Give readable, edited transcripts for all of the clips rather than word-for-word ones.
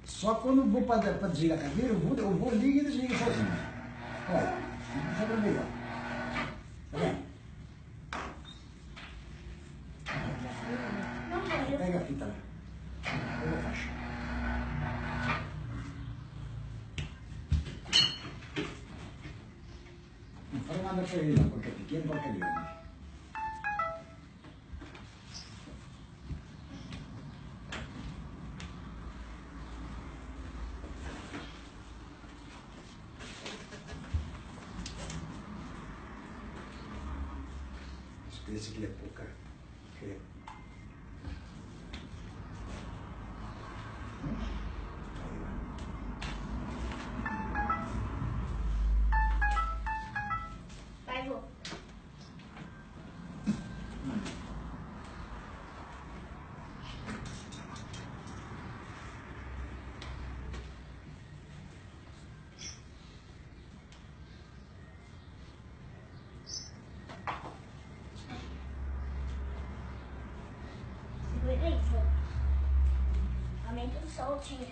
Só quando eu vou para desligar a cadeira, eu vou liga e desliga sozinho. Olha, não precisa ver, ó. Tá vendo? Pega a fita lá. Pega a faixa. Não fala nada pra ele não, porque é pequeno, porque é grande. Esse aqui é pouca. Vai, vô. Segura aí, vô. Aumenta o soltinho.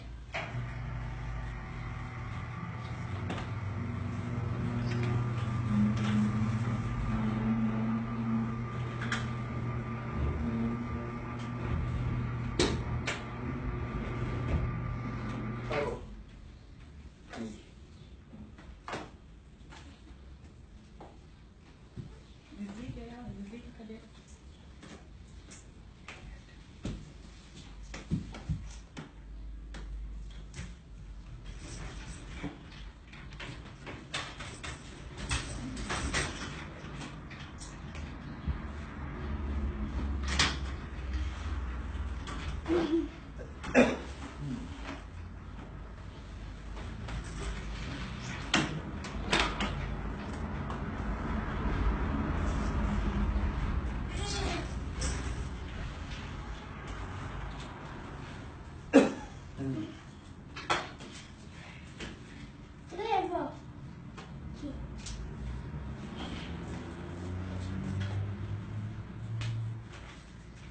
Parou. Aí. Desliga ela, desliga a cadeira. Segura aí, vô. Aqui.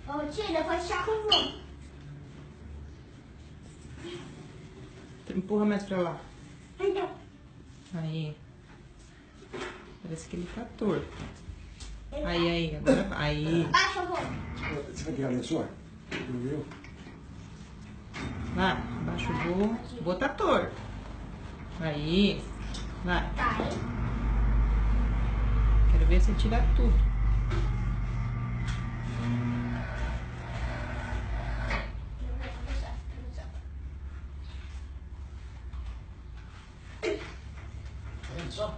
Ô, tira, pode deixar com o vô. Empurra mais pra lá. Então. Aí. Parece que ele tá torto. Aí, agora vai. Aí. Baixa, vô. Você vai tirar o lençol? Viu? Vai, abaixa o voo. O voo tá torto. Aí. Vai. Vai. Quero ver você tirar tudo. Tá vendo só?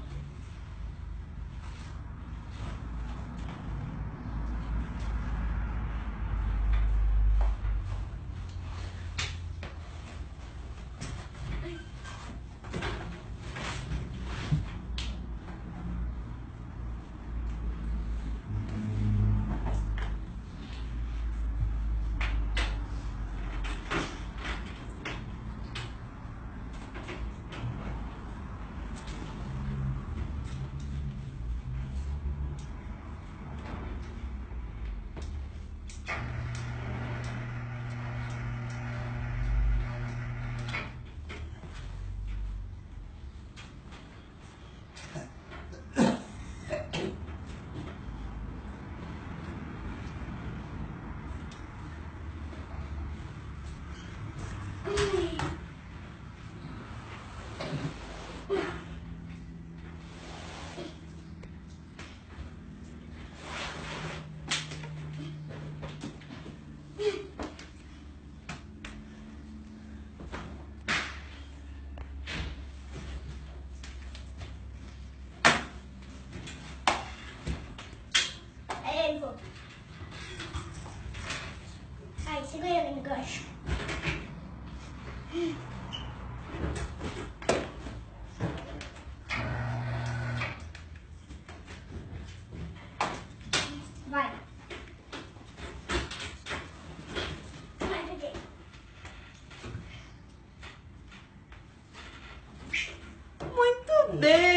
Aí, vô. Aí, segura ele no gancho. Vai. Vai, peguei. Muito bem!